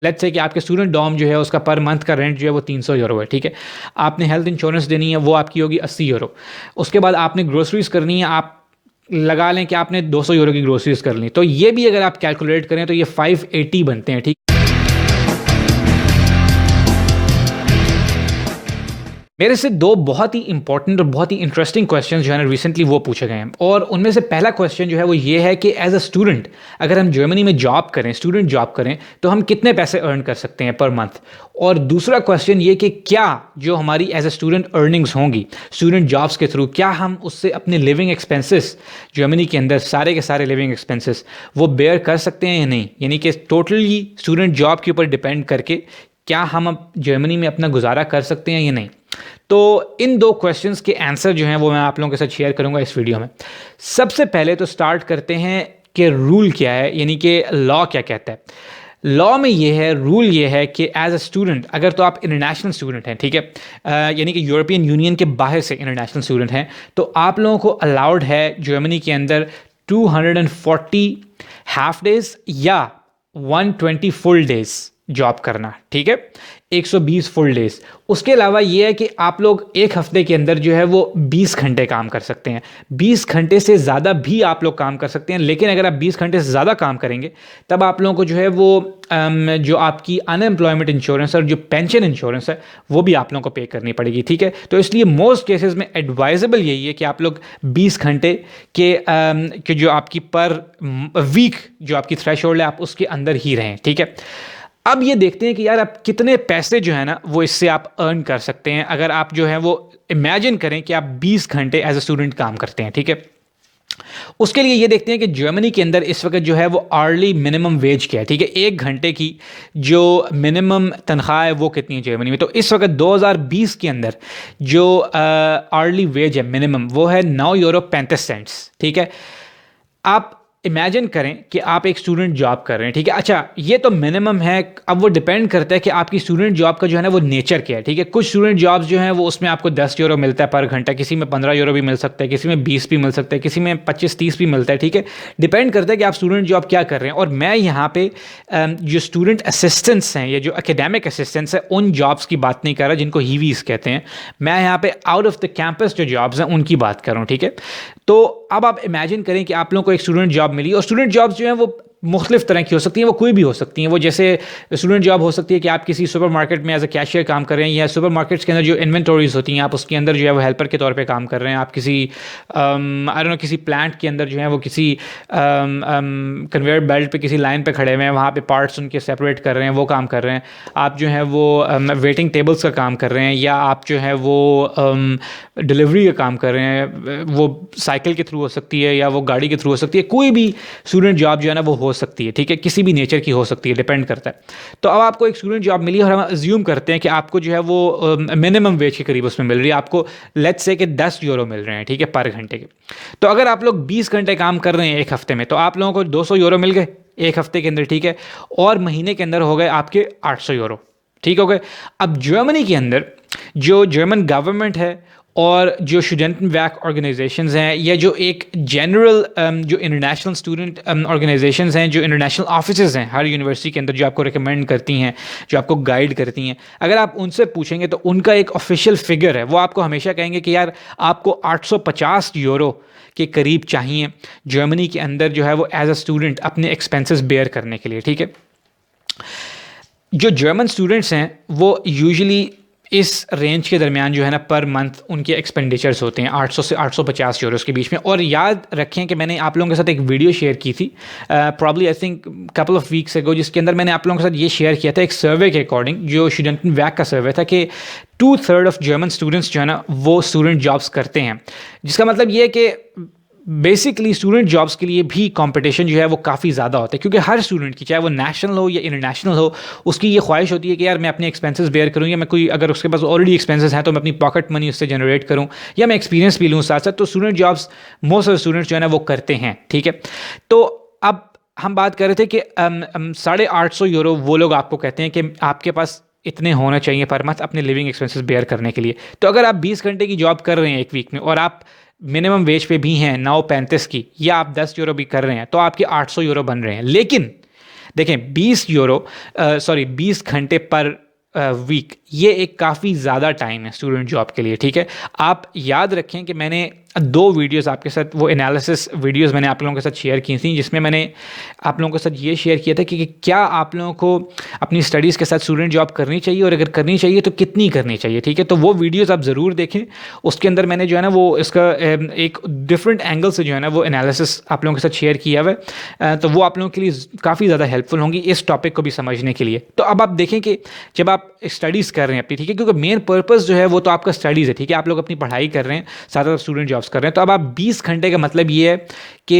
Let's say कि आपके student dorm जो है उसका पर मंथ का रेंट जो है वो 300 यूरो है, ठीक है। आपने हेल्थ इंश्योरेंस देनी है, वो आपकी होगी 80 यूरो। उसके बाद आपने ग्रोसरीज करनी है, आप लगा लें कि आपने 200 यूरो की ग्रोसरीज कर ली, तो ये भी अगर आप कैलकुलेट करें तो ये 580 बनते हैं, ठीक। मेरे से दो बहुत ही इंपॉर्टेंट और बहुत ही इंटरेस्टिंग क्वेश्चन जो है ना रिसेंटली वो पूछे गए हैं, और उनमें से पहला क्वेश्चन जो है वो ये है कि एज अ स्टूडेंट अगर हम जर्मनी में जॉब करें, स्टूडेंट जॉब करें, तो हम कितने पैसे अर्न कर सकते हैं पर मंथ। और दूसरा क्वेश्चन ये कि क्या जो हमारी एज अ स्टूडेंट अर्निंग्स होंगी स्टूडेंट जॉब्स के थ्रू, क्या हम उससे अपने लिविंग एक्सपेंसेस जर्मनी के अंदर सारे के सारे लिविंग एक्सपेंसेस वो बेयर कर सकते हैं या नहीं, यानी कि टोटली स्टूडेंट जॉब के ऊपर डिपेंड करके क्या हम अब जर्मनी में अपना गुजारा कर सकते हैं या नहीं। तो इन दो क्वेश्चंस के आंसर जो हैं वो मैं आप लोगों के साथ शेयर करूंगा इस वीडियो में। सबसे पहले तो स्टार्ट करते हैं कि रूल क्या है, यानी कि लॉ क्या कहता है। लॉ में ये है, रूल ये है कि एज अ स्टूडेंट अगर तो आप इंटरनेशनल स्टूडेंट हैं, ठीक है, यानी कि यूरोपियन यूनियन के बाहर से इंटरनेशनल स्टूडेंट हैं, तो आप लोगों को अलाउड है जर्मनी के अंदर 240 हाफ डेज या 120 फुल डेज जॉब करना, ठीक है, 120 फुल डेज। उसके अलावा ये है कि आप लोग एक हफ्ते के अंदर जो है वो 20 घंटे काम कर सकते हैं। 20 घंटे से ज़्यादा भी आप लोग काम कर सकते हैं, लेकिन अगर आप 20 घंटे से ज़्यादा काम करेंगे तब आप लोगों को जो है वो जो आपकी अनएम्प्लॉयमेंट इंश्योरेंस और जो पेंशन इंश्योरेंस है वो भी आप लोगों को पे करनी पड़ेगी, ठीक है। तो इसलिए मोस्ट केसेस में एडवाइजेबल यही है कि आप लोग 20 घंटे के जो आपकी पर वीक जो आपकी थ्रेश होल्ड है आप उसके अंदर ही रहें, ठीक है। अब ये देखते हैं कि यार आप कितने पैसे जो है ना वो इससे आप अर्न कर सकते हैं अगर आप जो है वो इमेजिन करें कि आप 20 घंटे एज अ स्टूडेंट काम करते हैं, ठीक है। उसके लिए ये देखते हैं कि जर्मनी के अंदर इस वक्त जो है वो आर्ली मिनिमम वेज क्या है, ठीक है, एक घंटे की जो मिनिमम तनख्वाह है वो कितनी है जर्मनी में। तो इस वक्त 2020 के अंदर जो आर्ली वेज है मिनिमम वो है 9 यूरो 35 सेंट्स, ठीक है। आप इमेजिन करें कि आप एक स्टूडेंट जॉब कर रहे हैं, ठीक है। अच्छा, ये तो मिनिमम है, अब वो डिपेंड करता है कि आपकी स्टूडेंट जॉब का जो है ना वो नेचर क्या है, ठीक है। कुछ स्टूडेंट जॉब्स जो हैं वो उसमें आपको 10 यूरो मिलता है पर घंटा, किसी में 15 यूरो भी मिल सकता है, किसी में 20 भी मिल सकता है, किसी में 25-30 भी मिलता है, ठीक है। डिपेंड करता है कि आप स्टूडेंट जॉब क्या कर रहे हैं। और मैं यहाँ पे जो स्टूडेंट असिस्टेंट्स हैं या जो एकेडमिक असिस्टेंट्स हैं उन जॉब्स की बात नहीं कर रहा जिनको हीवीज कहते हैं, मैं यहाँ पे आउट ऑफ द कैंपस जो जॉब्स हैं उनकी बात कर रहा हूँ, ठीक है। तो अब आप इमेजिन करें कि आप लोगों को एक स्टूडेंट जॉब मिली, और स्टूडेंट जॉब्स जो हैं वो मुख्तलिफ तरह की हो सकती हैं, वो कोई भी हो सकती हैं। वो जैसे स्टूडेंट जॉब हो सकती है कि आप किसी सुपर मार्केट में एज अ कैशियर काम कर रहे हैं, या सुपर मार्केट्स के अंदर जो इन्वेंटोरीज होती हैं आप उसके अंदर जो है वो हेल्पर के तौर पे काम कर रहे हैं। आप किसी आई डोंट नो किसी प्लांट के अंदर जो है वो किसी कन्वेयर बेल्ट पे किसी लाइन पे खड़े हुए हैं, वहाँ पे पार्ट्स उनके सेपरेट कर रहे हैं, वो काम कर रहे हैं। आप जो है वो वेटिंग टेबल्स का काम कर रहे हैं, या आप जो है वो डिलीवरी का काम कर रहे हैं, वो साइकिल के थ्रू हो सकती है या वो गाड़ी के थ्रू हो सकती है। कोई भी स्टूडेंट जॉब जो है ना वो हो सकती है, ठीक है, किसी भी नेचर की हो सकती है, डिपेंड करता है। तो अब आपको एक स्टूडेंट जॉब मिली और हम अज्यूम करते हैं कि आपको जो है वो मिनिमम वेज के करीब उसमें मिल रही है, आपको लेट्स से कि 10 यूरो मिल रहे हैं, ठीक है, पर घंटे के। तो अगर आप लोग 20 घंटे काम कर रहे हैं एक हफ्ते में, तो आप लोगों को 200 यूरो मिल गए एक हफ्ते के अंदर, ठीक है, और महीने के अंदर हो गए आपके 800 यूरो, ठीक हो गए। अब जर्मनी के अंदर जो जर्मन गवर्नमेंट है और जो स्टूडेंटनwerk ऑर्गेनाइजेशंस हैं, या जो एक जनरल जो इंटरनेशनल स्टूडेंट ऑर्गेनाइजेशंस हैं, जो इंटरनेशनल ऑफिसेज हैं हर यूनिवर्सिटी के अंदर जो आपको रिकमेंड करती हैं, जो आपको गाइड करती हैं, अगर आप उनसे पूछेंगे तो उनका एक ऑफिशियल फिगर है, वो आपको हमेशा कहेंगे कि यार आपको 850 यूरो के करीब चाहिए जर्मनी के अंदर जो है वो एज अ स्टूडेंट अपने एक्सपेंसेस बेयर करने के लिए, ठीक है। जो जर्मन स्टूडेंट्स हैं वो यूजुअली इस रेंज के दरमियान जो है ना पर मंथ उनके एक्सपेंडिचर्स होते हैं 800 से 850 यूरोस के बीच में। और याद रखें कि मैंने आप लोगों के साथ एक वीडियो शेयर की थी probably I think couple of weeks ago, जिसके अंदर मैंने आप लोगों के साथ ये शेयर किया था एक सर्वे के अकॉर्डिंग, जो स्टूडेंटनwerk का सर्वे था, कि 2/3 ऑफ जर्मन स्टूडेंट्स जो है ना वो स्टूडेंट जॉब्स करते हैं। जिसका मतलब ये है कि बेसिकली स्टूडेंट जॉब्स के लिए भी कंपटीशन जो है वो काफ़ी ज़्यादा होता है, क्योंकि हर स्टूडेंट की, चाहे वो नेशनल हो या इंटरनेशनल हो, उसकी ये ख्वाहिश होती है कि यार मैं अपने एक्सपेंसेस बेयर करूँ, या मैं कोई अगर उसके पास ऑलरेडी एक्सपेंसेस हैं तो मैं अपनी पॉकेट मनी उससे जनरेट करूँ, या मैं एक्सपीरियंस भी लूँ साथ साथ। तो student jobs most of students जो है ना वो करते हैं, ठीक है। तो अब हम बात कर रहे थे कि 850 यूरो वो लोग आपको कहते हैं कि आपके पास इतने होना चाहिए पर मंथ अपने लिविंग एक्सपेंसेस बेयर करने के लिए। तो अगर आप 20 घंटे की जॉब कर रहे हैं एक वीक में और आप मिनिमम वेज पे भी हैं 9.35 की, या आप 10 यूरो भी कर रहे हैं, तो आपके 800 यूरो बन रहे हैं। लेकिन देखें 20 घंटे पर वीक, ये एक काफ़ी ज़्यादा टाइम है स्टूडेंट जॉब के लिए, ठीक है। आप याद रखें कि मैंने 2 वीडियोस आपके साथ, वो एनालिसिस वीडियोस मैंने आप लोगों के साथ शेयर की थी, जिसमें मैंने आप लोगों के साथ ये शेयर किया था कि क्या आप लोगों को अपनी स्टडीज़ के साथ स्टूडेंट जॉब करनी चाहिए, और अगर करनी चाहिए तो कितनी करनी चाहिए, ठीक है। तो वो वीडियोज़ आप ज़रूर देखें, उसके अंदर मैंने जो है ना वो इसका एक डिफरेंट एंगल से जो है ना वो एनालिसिस आप लोगों के साथ शेयर किया हुआ है, तो वो आप लोगों के लिए काफ़ी ज़्यादा हेल्पफुल होंगी इस टॉपिक को भी समझने के लिए। तो अब आप देखें कि जब आप स्टडीज़ कर रहे हैं अपनी, ठीक है, क्योंकि मेन पर्पस जो है वो तो आपका स्टडीज़ है, ठीक है, आप लोग अपनी पढ़ाई कर रहे हैं, साथ साथ स्टूडेंट जॉब्स कर रहे हैं। तो अब आप 20 घंटे का मतलब ये है कि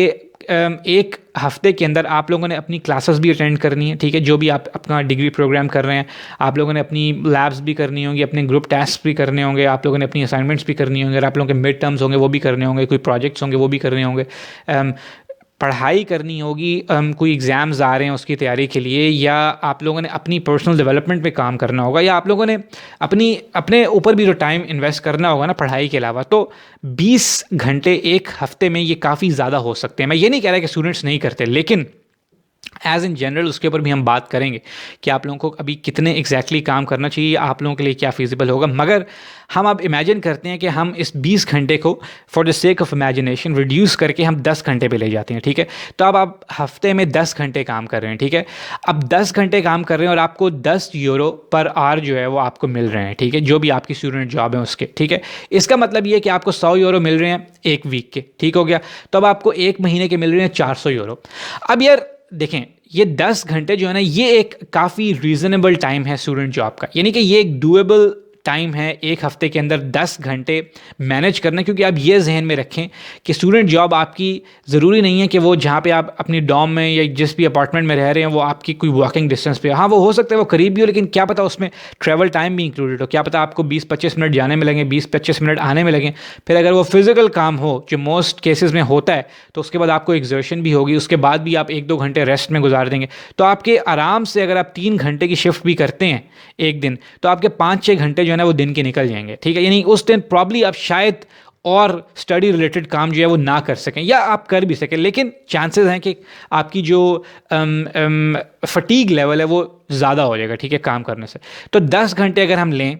एक हफ्ते के अंदर आप लोगों ने अपनी क्लासेस भी अटेंड करनी है, ठीक है, जो भी आप अपना डिग्री प्रोग्राम कर रहे हैं, आप लोगों ने अपनी लैब्स भी करनी होंगी, अपने ग्रुप टेस्ट भी करने होंगे, आप लोगों ने अपनी असाइनमेंट्स भी करनी होंगे, आप लोगों के मिड टर्म्स होंगे वो भी करने होंगे, कोई प्रोजेक्ट्स होंगे वो भी करने होंगे, पढ़ाई करनी होगी, कोई एग्ज़ाम्स आ रहे हैं उसकी तैयारी के लिए, या आप लोगों ने अपनी पर्सनल डेवलपमेंट पे काम करना होगा, या आप लोगों ने अपने ऊपर भी जो टाइम इन्वेस्ट करना होगा ना पढ़ाई के अलावा। तो 20 घंटे एक हफ्ते में ये काफ़ी ज़्यादा हो सकते हैं। मैं ये नहीं कह रहा कि स्टूडेंट्स नहीं करते, लेकिन एज इन जनरल उसके ऊपर भी हम बात करेंगे कि आप लोगों को अभी कितने एग्जैक्टली काम करना चाहिए, आप लोगों के लिए क्या फिजिबल होगा। मगर हम अब इमेजिन करते हैं कि हम इस 20 घंटे को for the sake of imagination reduce करके हम 10 घंटे पे ले जाते हैं, ठीक है। तो अब आप हफ्ते में 10 घंटे काम कर रहे हैं, ठीक है। अब 10 घंटे काम कर रहे हैं और आपको 10 यूरो पर आवर जो है वो आपको मिल रहे हैं, ठीक है, जो भी आपकी स्टूडेंट जॉब है उसके, ठीक है। इसका मतलब ये है कि आपको 100 यूरो मिल रहे हैं एक वीक के, ठीक हो गया। तो अब आपको एक महीने के मिल रहे हैं 400 यूरो। अब यार देखें, ये 10 घंटे जो है ना, ये एक काफ़ी रीज़नेबल टाइम है स्टूडेंट जॉब का, यानी कि ये एक डूएबल टाइम है एक हफ्ते के अंदर 10 घंटे मैनेज करना। क्योंकि आप ये जहन में रखें कि स्टूडेंट जॉब आपकी ज़रूरी नहीं है कि वो जहाँ पे आप अपनी डॉम में या जिस भी अपार्टमेंट में रह रहे हैं वो आपकी कोई वॉकिंग डिस्टेंस पे, हाँ वो हो सकता है वो करीब भी हो, लेकिन क्या पता उसमें ट्रैवल टाइम भी इंक्लूडेड हो, क्या पता आपको 20-25 मिनट जाने में लगें, 20-25 मिनट आने में लगें। फिर अगर वो फिजिकल काम हो जो मोस्ट केसेस में होता है, तो उसके बाद आपको एक्सर्शन भी होगी, उसके बाद भी आप 1-2 घंटे रेस्ट में गुजार देंगे। तो आपके आराम से अगर आप 3 घंटे की शिफ्ट भी करते हैं एक दिन, तो आपके 5-6 घंटे जो है ना वो दिन के निकल जाएंगे, ठीक है। यानी उस दिन प्रॉब्ली आप शायद और स्टडी रिलेटेड काम जो है वो ना कर सकें, या आप कर भी सकें, लेकिन चांसेस हैं कि आपकी जो फटीग लेवल है वो ज़्यादा हो जाएगा, ठीक है, काम करने से। तो 10 घंटे अगर हम लें,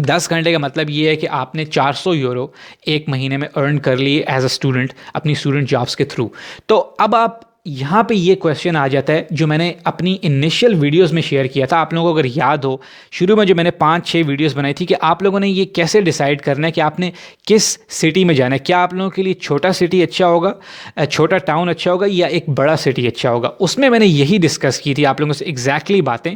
10 घंटे का मतलब ये है कि आपने 400 यूरो एक महीने में अर्न कर लिए एज अ स्टूडेंट अपनी स्टूडेंट जॉब्स के थ्रू। तो अब आप यहाँ पे ये क्वेश्चन आ जाता है जो मैंने अपनी इनिशियल वीडियोस में शेयर किया था। आप लोगों को अगर याद हो, शुरू में जो मैंने 5-6 वीडियोस बनाई थी कि आप लोगों ने ये कैसे डिसाइड करना है कि आपने किस सिटी में जाना है। क्या आप लोगों के लिए छोटा सिटी अच्छा होगा, छोटा टाउन अच्छा होगा, या एक बड़ा सिटी अच्छा होगा। उसमें मैंने यही डिस्कस की थी आप लोगों से एग्जैक्टली बातें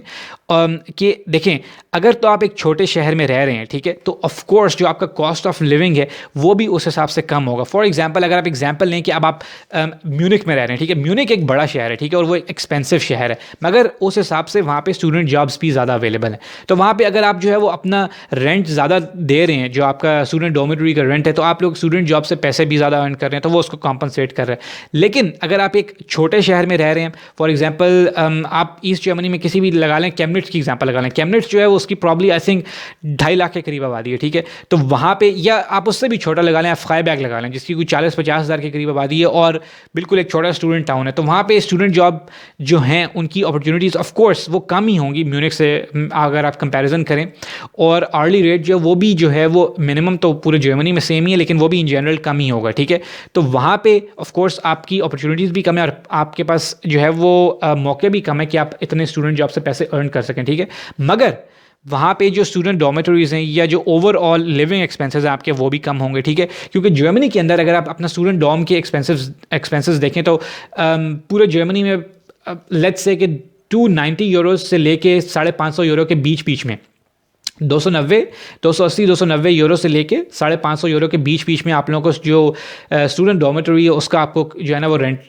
कि देखें, अगर तो आप एक छोटे शहर में रह रहे हैं, ठीक है, तो ऑफ कोर्स जो आपका कॉस्ट ऑफ लिविंग है वो भी उस हिसाब से कम होगा। फॉर एग्जांपल अगर आप एग्जांपल लें कि अब आप म्यूनिक में रह रहे हैं, ठीक है, म्यूनिक एक बड़ा शहर है, ठीक है, और वो एक एक्सपेंसिव शहर है, मगर उस हिसाब से वहाँ पे स्टूडेंट जॉब्स भी ज़्यादा अवेलेबल हैं। तो वहाँ पे अगर आप जो है वो अपना रेंट ज़्यादा दे रहे हैं, जो आपका स्टूडेंट डॉर्मेटरी का रेंट है, तो आप लोग स्टूडेंट जॉब से पैसे भी ज़्यादा अर्न कर रहे हैं, तो वो उसको कॉम्पनसेट कर रहे हैं। लेकिन अगर आप एक छोटे शहर में रह रहे हैं, फॉर एग्जाम्पल आप ईस्ट जर्मनी में किसी भी लगा लें, कैमनिट्स की एग्जाम्पल लगा लें, कैमनिट्स जो है वो उसकी प्रॉब्ली आई थिंक 2.5 लाख के करीब आबादी है, ठीक है। तो वहाँ पे, या आप उससे भी छोटा लगा लें, आप फ्राइबैग लगा लें जिसकी कोई 40-50 हज़ार के करीब आबादी है और बिल्कुल एक छोटा स्टूडेंट टाउन है, तो वहाँ पे स्टूडेंट जॉब जो हैं उनकी अपॉर्चुनिटीज़ ऑफ कोर्स वो कम ही होंगी म्यूनिक से अगर आप कंपैरिजन करें। और अर्ली रेट जो वो भी जो है वो मिनिमम तो पूरे जर्मनी में सेम ही है, लेकिन वो भी इन जनरल कम ही होगा, ठीक है। तो वहाँ पे ऑफ कोर्स आपकी अपॉर्चुनिटीज़ भी कम है और आपके पास जो है वो मौके भी कम है कि आप इतने स्टूडेंट जॉब से पैसे अर्न कर सकें, ठीक है। मगर वहाँ पे जो स्टूडेंट डॉर्मेटरीज़ हैं या जो ओवरऑल लिविंग एक्सपेंसेस हैं आपके, वो भी कम होंगे, ठीक है। क्योंकि जर्मनी के अंदर अगर आप अपना स्टूडेंट डॉर्म के एक्सपेंसेस देखें तो पूरे जर्मनी में लेट्स से कि 290 यूरो से लेके 550 यूरो के बीच में, 290 यूरो से लेके 550 यूरो के बीच में आप लोगों को जो स्टूडेंट डॉर्मेटरी है उसका आपको जो है ना वो रेंट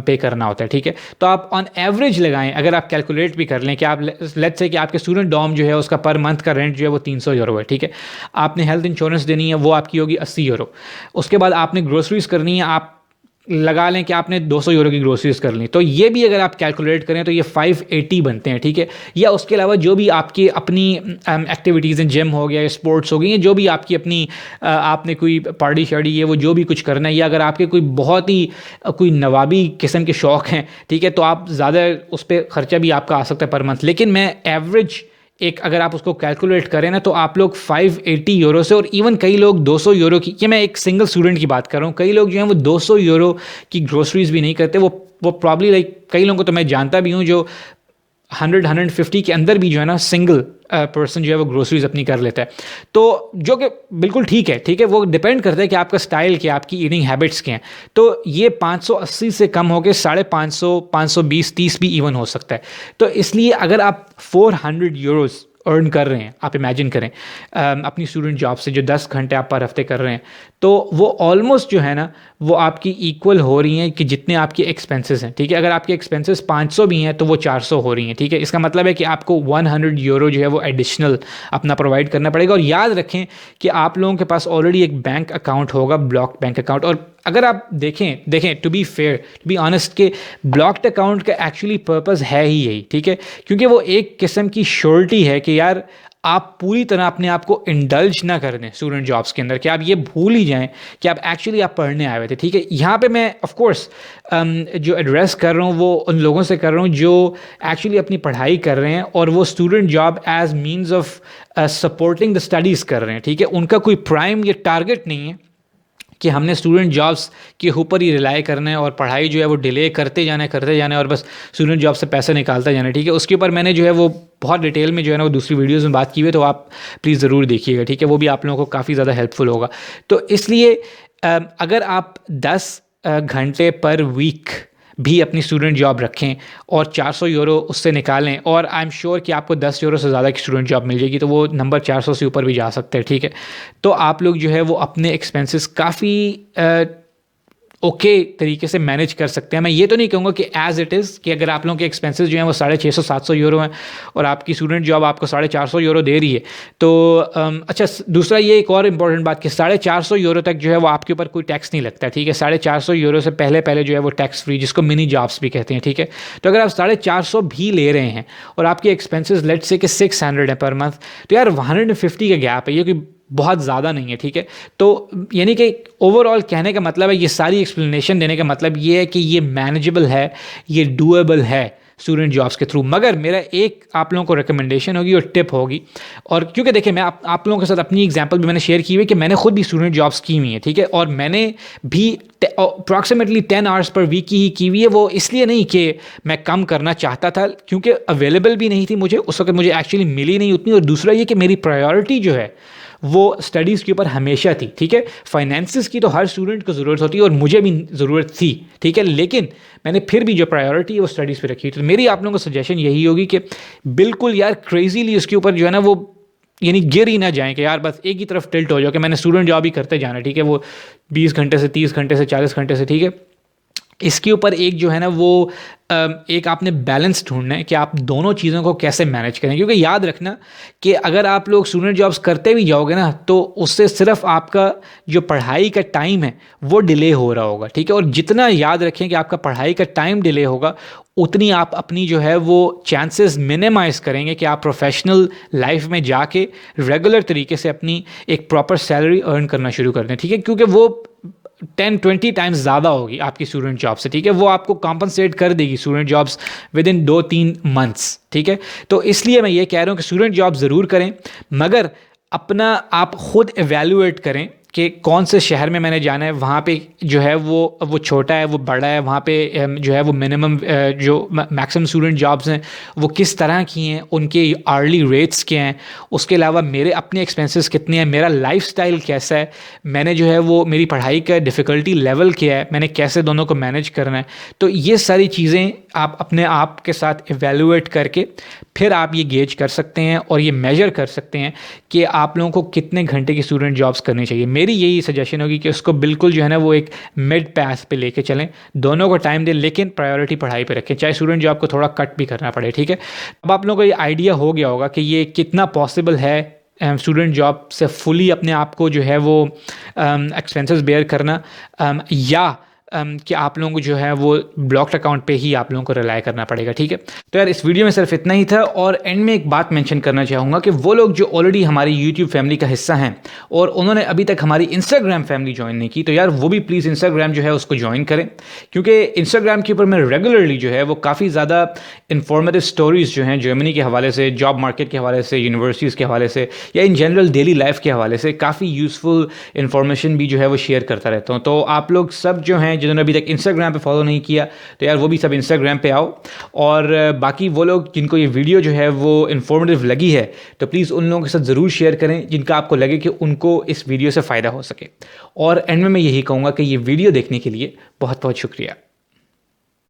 पे करना होता है, ठीक है। तो आप ऑन एवरेज लगाएं, अगर आप कैलकुलेट भी कर लें कि आप लेट्स से कि आपके स्टूडेंट डॉर्म जो है उसका पर मंथ का रेंट जो है वो 300 यूरो है, ठीक है। आपने हेल्थ इंश्योरेंस देनी है, वो आपकी होगी 80 यूरो। उसके बाद आपने ग्रोसरीज करनी है, आप लगा लें कि आपने 200 यूरो की ग्रोसरीज कर ली, तो ये भी अगर आप कैलकुलेट करें तो ये 580 बनते हैं, ठीक है। या उसके अलावा जो भी आपकी अपनी एक्टिविटीज़ हैं, जिम हो गया या स्पोर्ट्स हो गई, या जो भी आपकी अपनी आपने कोई पार्टी शार्टी ये वो जो भी कुछ करना है, या अगर आपके कोई बहुत ही कोई नवाबी किस्म के शौक़ हैं, ठीक है, तो आप ज़्यादा उस पर ख़र्चा भी आपका आ सकता है पर मंथ। लेकिन मैं एवरेज एक अगर आप उसको कैलकुलेट करें ना, तो आप लोग 580 यूरो से, और इवन कई लोग 200 यूरो की, ये मैं एक सिंगल स्टूडेंट की बात कर रहा हूँ, कई लोग जो हैं वो 200 यूरो की ग्रोसरीज भी नहीं करते। वो प्रॉब्ली लाइक कई लोगों को तो मैं जानता भी हूँ जो 100-150 के अंदर भी जो है ना सिंगल पर्सन जो है वो ग्रोसरीज अपनी कर लेता है। तो जो कि बिल्कुल ठीक है, ठीक है, वो डिपेंड करता है कि आपका स्टाइल क्या, आपकी ईटिंग हैबिट्स क्या हैं। तो ये 580 से कम होकर 550, 520, 30 भी इवन हो सकता है। तो इसलिए अगर आप 400 यूरोज़ अर्न कर रहे हैं, आप इमेजिन करें अपनी स्टूडेंट जॉब से जो 10 घंटे आप पर हफ्ते कर रहे हैं, तो वो ऑलमोस्ट जो है ना वो आपकी इक्वल हो रही हैं कि जितने आपके एक्सपेंसेस हैं, ठीक है। अगर आपके एक्सपेंसेस 500 भी हैं तो वो 400 हो रही हैं, ठीक है। इसका मतलब है कि आपको 100 यूरो जो है वो एडिशनल अपना प्रोवाइड करना पड़ेगा। और याद रखें कि आप लोगों के पास ऑलरेडी एक बैंक अकाउंट होगा, ब्लॉक बैंक अकाउंट। और अगर आप देखें to be fair, to be honest, के ब्लॉक्ड अकाउंट का एक्चुअली पर्पस है ही यही, ठीक है, क्योंकि वो एक किस्म की श्योरिटी है कि यार आप पूरी तरह अपने आप को इंडल्ज ना कर दें स्टूडेंट जॉब्स के अंदर, कि आप ये भूल ही जाएं कि आप एक्चुअली आप पढ़ने आए हुए थे, ठीक है। यहाँ पे मैं ऑफ कोर्स जो एड्रेस कर रहा हूँ वो उन लोगों से कर रहा हूँ जो एक्चुअली अपनी पढ़ाई कर रहे हैं और वो student job as means of supporting the studies कर रहे हैं, ठीक है। उनका कोई प्राइम ये टारगेट नहीं है कि हमने स्टूडेंट जॉब्स के ऊपर ही रिलाई करना है और पढ़ाई जो है वो डिले करते जाना है और बस स्टूडेंट जॉब से पैसे निकालता जाना है, ठीक है। उसके ऊपर मैंने जो है वो बहुत डिटेल में जो है ना वो दूसरी वीडियोस में बात की हुई है, तो आप प्लीज़ ज़रूर देखिएगा, ठीक है। वो भी आप लोगों को काफ़ी ज़्यादा हेल्पफुल होगा। तो इसलिए अगर आप 10 घंटे पर वीक भी अपनी स्टूडेंट जॉब रखें और 400 यूरो उससे निकालें, और आई एम श्योर कि आपको 10 यूरो से ज़्यादा की स्टूडेंट जॉब मिल जाएगी, तो वो नंबर 400 से ऊपर भी जा सकते हैं, ठीक है। तो आप लोग जो है वो अपने एक्सपेंसेस काफ़ी ओके तरीके से मैनेज कर सकते हैं। मैं ये तो नहीं कहूँगा कि एज़ इट इज़ कि अगर आप लोगों के एक्सपेंसेस जो हैं वो 650-700 यूरो हैं और आपकी स्टूडेंट जॉब आपको 450 यूरो दे रही है, तो अच्छा, दूसरा ये एक और इम्पॉर्टेंट बात कि 450 यूरो तक जो है वो आपके ऊपर कोई टैक्स नहीं लगता, ठीक है। 450 यूरो से पहले जो है वो टैक्स फ्री, जिसको मिनी जॉब्स भी कहते हैं, ठीक है। तो अगर आप 450 भी ले रहे हैं और आपके एक्सपेंसेस लेट्स से कि 600 है पर मंथ, तो यार 150 का गैप है, ये कोई बहुत ज़्यादा नहीं है, ठीक है। तो यानी कि ओवरऑल कहने का मतलब है, ये सारी एक्सप्लेनेशन देने का मतलब ये है कि ये मैनेजेबल है, ये डूएबल है स्टूडेंट जॉब्स के थ्रू। मगर मेरा एक आप लोगों को रिकमेंडेशन होगी और टिप होगी, और क्योंकि देखिए मैं आप लोगों के साथ अपनी एग्जांपल भी मैंने शेयर की हुई है कि मैंने खुद भी स्टूडेंट जॉब्स की हुई हैं, ठीक है। और मैंने भी अप्रॉक्सीमेटली 10 आवर्स पर वीक की ही की हुई है। वो इसलिए नहीं कि मैं कम करना चाहता था, क्योंकि अवेलेबल भी नहीं थी मुझे उस वक्त, मुझे एक्चुअली मिली नहीं उतनी। और दूसरा ये कि मेरी प्रायोरिटी जो है वो स्टडीज़ के ऊपर हमेशा थी, ठीक है। फाइनेंसिस की तो हर स्टूडेंट को ज़रूरत होती है और मुझे भी ज़रूरत थी, ठीक है। लेकिन मैंने फिर भी जो प्रायोरिटी है वो स्टडीज़ पे रखी। तो मेरी आप लोगों को सजेशन यही होगी कि बिल्कुल यार क्रेजीली उसके ऊपर जो है ना वो यानी गिर ही ना जाएं कि यार बस एक ही तरफ टिल्ट हो जाओ कि मैंने स्टूडेंट जॉब ही करते जाना, ठीक है। वो 20 घंटे से 30 घंटे से 40 घंटे से, ठीक है। इसके ऊपर एक जो है ना वो एक आपने बैलेंस ढूंढना है कि आप दोनों चीज़ों को कैसे मैनेज करें। क्योंकि याद रखना कि अगर आप लोग स्टूडेंट जॉब्स करते भी जाओगे ना, तो उससे सिर्फ आपका जो पढ़ाई का टाइम है वो डिले हो रहा होगा, ठीक है। और जितना याद रखें कि आपका पढ़ाई का टाइम डिले होगा, उतनी आप अपनी जो है वो चांसेस मिनिमाइज़ करेंगे कि आप प्रोफेशनल लाइफ में जाके रेगुलर तरीके से अपनी एक प्रॉपर सैलरी अर्न करना शुरू कर दें, ठीक है। क्योंकि वो 10-20 टाइम्स ज़्यादा होगी आपकी स्टूडेंट जॉब से, ठीक है। वो आपको कॉम्पनसेट कर देगी student jobs with in 2-3 months, ठीक है। तो इसलिए मैं ये कह रहा हूँ कि स्टूडेंट जॉब ज़रूर करें, मगर अपना आप खुद एवेल्युएट करें कि कौन से शहर में मैंने जाना है, वहाँ पे जो है वो छोटा है, वो बड़ा है, वहाँ पे जो है वो मिनिमम जो मैक्सिमम स्टूडेंट जॉब्स हैं वो किस तरह की हैं, उनके आर्ली रेट्स क्या हैं, उसके अलावा मेरे अपने एक्सपेंसेस कितने हैं, मेरा लाइफस्टाइल कैसा है, मैंने जो है वो मेरी पढ़ाई का डिफ़िकल्टी लेवल क्या है, मैंने कैसे दोनों को मैनेज करना है। तो ये सारी चीज़ें आप अपने आप के साथ एवेल्युएट करके फिर आप ये गेज कर सकते हैं और ये मेजर कर सकते हैं कि आप लोगों को कितने घंटे की स्टूडेंट जॉब्स करनी चाहिए। मेरी यही सजेशन होगी कि उसको बिल्कुल जो है ना वो एक मिड पास पे लेके चलें, दोनों को टाइम दें, लेकिन प्रायोरिटी पढ़ाई पे रखें, चाहे स्टूडेंट जॉब को थोड़ा कट भी करना पड़े, ठीक है। अब आप लोगों को ये आइडिया हो गया होगा कि ये कितना पॉसिबल है स्टूडेंट जॉब से फुली अपने आप को जो है वो एक्सपेंसेस बेयर करना, या कि आप लोगों को जो है वो ब्लॉक्ड अकाउंट पे ही आप लोगों को रिलाय करना पड़ेगा, ठीक है। तो यार इस वीडियो में सिर्फ इतना ही था, और एंड में एक बात मेंशन करना चाहूँगा कि वो लोग जो ऑलरेडी हमारी यूट्यूब फैमिली का हिस्सा हैं और उन्होंने अभी तक हमारी इंस्टाग्राम फैमिली ज्वाइन नहीं की, तो यार वो भी प्लीज़ इंस्टाग्राम जो है उसको ज्वाइन करें, क्योंकि इंस्टाग्राम के ऊपर मैं रेगुलरली जो है वो काफ़ी ज़्यादा इंफॉर्मेटिव स्टोरीज़ जो हैं जर्मनी के हवाले से, जॉब मार्केट के हवाले से, यूनिवर्सिटीज़ के हवाले से, या इन जनरल डेली लाइफ के हवाले से काफ़ी यूज़फुल इन्फॉर्मेशन भी जो है वो शेयर करता रहता हूँ। तो आप लोग सब जो हैं जिन्होंने अभी तक इंस्टाग्राम पे फॉलो नहीं किया, तो यार वो भी सब इंस्टाग्राम पे आओ। और बाकी वो लोग जिनको ये वीडियो जो है वो इन्फॉर्मेटिव लगी है, तो प्लीज़ उन लोगों के साथ ज़रूर शेयर करें जिनका आपको लगे कि उनको इस वीडियो से फ़ायदा हो सके। और एंड में मैं यही कहूँगा कि ये वीडियो देखने के लिए बहुत बहुत शुक्रिया।